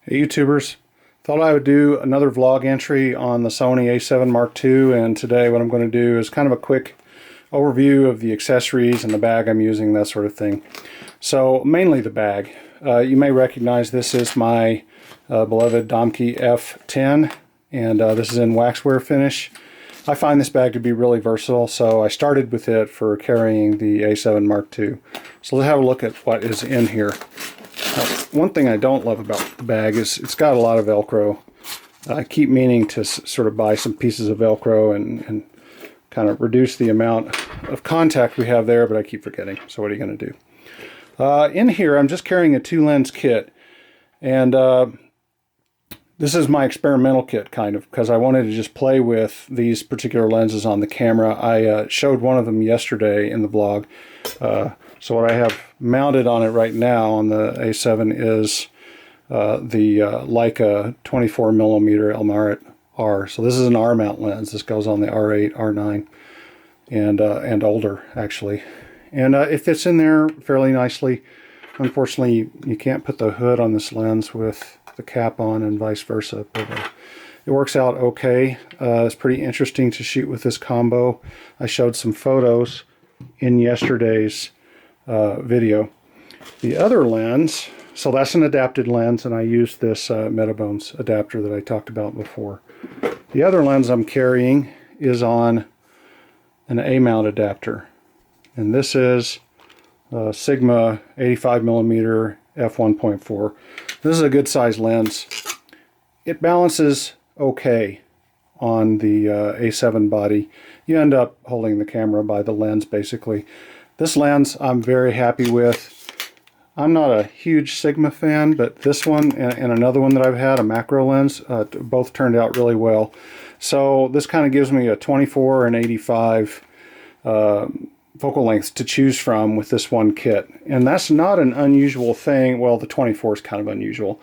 Hey YouTubers, thought I would do another vlog entry on the Sony A7 Mark II, and today what I'm going to do is kind of a quick overview of the accessories and the bag I'm using, that sort of thing. So mainly the bag. You may recognize this is my beloved Domke F-10, and this is in waxware finish. I find this bag to be really versatile, so I started with it for carrying the A7 Mark II. So let's have a look at what is in here. One thing I don't love about the bag is it's got a lot of Velcro. I keep meaning to sort of buy some pieces of Velcro and kind of reduce the amount of contact we have there, but I keep forgetting. So what are you going to do? In here, I'm just carrying a 2-lens kit, and this is my experimental kit, kind of, because I wanted to just play with these particular lenses on the camera. I showed one of them yesterday in the vlog. So what I have mounted on it right now on the A7 is the Leica 24mm Elmarit R. So this is an R mount lens. This goes on the R8, R9, and older actually. And it fits in there fairly nicely. Unfortunately, you can't put the hood on this lens with the cap on and vice versa, but it works out okay. It's pretty interesting to shoot with this combo. I showed some photos in yesterday's video. The other lens, so that's an adapted lens, and I used this Metabones adapter that I talked about before. The other lens I'm carrying is on an A-mount adapter, and this is Sigma 85mm f1.4. This is a good size lens. It balances okay on the A7 body. You end up holding the camera by the lens basically. This lens I'm very happy with. I'm not a huge Sigma fan, but this one and another one that I've had, a macro lens, both turned out really well. So this kind of gives me a 24 and 85 focal lengths to choose from with this one kit. And that's not an unusual thing. Well, the 24 is kind of unusual.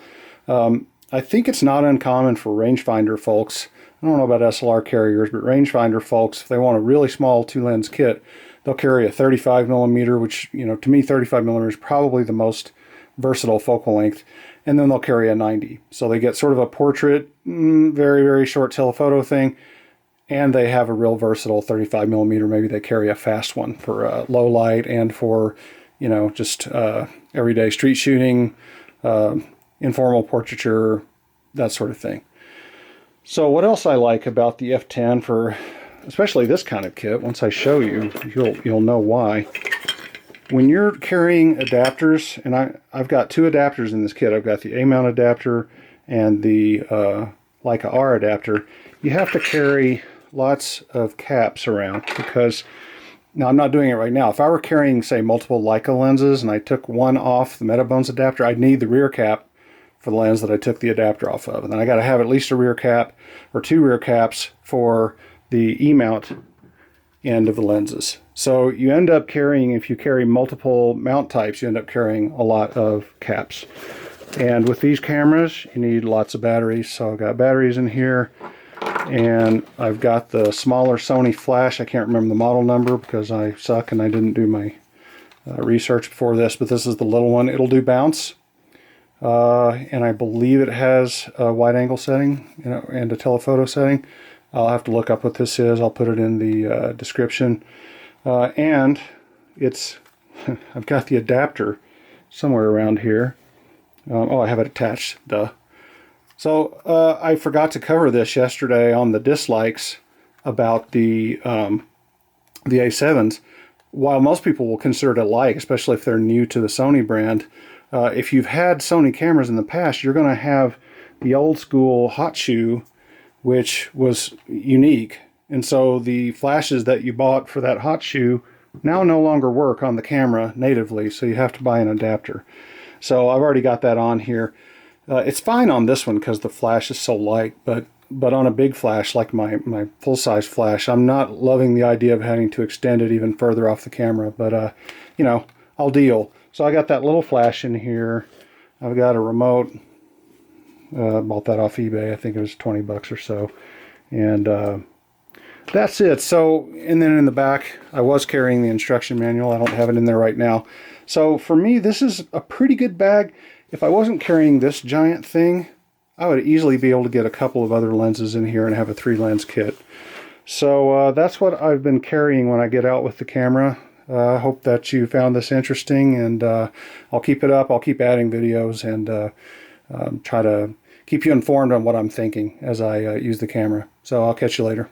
I think it's not uncommon for rangefinder folks. I don't know about SLR carriers, but rangefinder folks, if they want a really small 2-lens kit, they'll carry a 35mm, which, you know, to me 35mm is probably the most versatile focal length, and then they'll carry a 90. So they get sort of a portrait, very, very short telephoto thing, and they have a real versatile 35mm. Maybe they carry a fast one for low light and for, you know, just everyday street shooting, informal portraiture, that sort of thing. So what else I like about the F10 for especially this kind of kit, once I show you, you'll know why. When you're carrying adapters, and I've got 2 adapters in this kit. I've got the A-mount adapter and the Leica R adapter. You have to carry lots of caps around because, now I'm not doing it right now. If I were carrying, say, multiple Leica lenses and I took one off the Metabones adapter, I'd need the rear cap for the lens that I took the adapter off of. And then I got to have at least a rear cap or 2 rear caps for the E-mount end of the lenses. So you end up carrying, if you carry multiple mount types, you end up carrying a lot of caps. And with these cameras, you need lots of batteries. So I've got batteries in here, and I've got the smaller Sony flash. I can't remember the model number because I suck and I didn't do my research before this, but this is the little one. It'll do bounce. And I believe it has a wide angle setting, you know, and a telephoto setting. I'll have to look up what this is. I'll put it in the description. And it's, I've got the adapter somewhere around here. Oh, I have it attached, duh. So I forgot to cover this yesterday on the dislikes about the A7s. While most people will consider it a like, especially if they're new to the Sony brand, if you've had Sony cameras in the past, you're going to have the old school hot shoe, which was unique. And so the flashes that you bought for that hot shoe now no longer work on the camera natively, so you have to buy an adapter. So I've already got that on here. It's fine on this one because the flash is so light, but on a big flash like my full-size flash, I'm not loving the idea of having to extend it even further off the camera, but you know, I'll deal. So I got that little flash in here. I've got a remote. Bought that off eBay. I think it was 20 bucks or so. And that's it. So, and then in the back, I was carrying the instruction manual. I don't have it in there right now. So for me, this is a pretty good bag. if I wasn't carrying this giant thing, I would easily be able to get a couple of other lenses in here and have a 3-lens kit. So that's what I've been carrying when I get out with the camera. I hope that you found this interesting, and I'll keep it up. I'll keep adding videos and try to keep you informed on what I'm thinking as I use the camera. So I'll catch you later.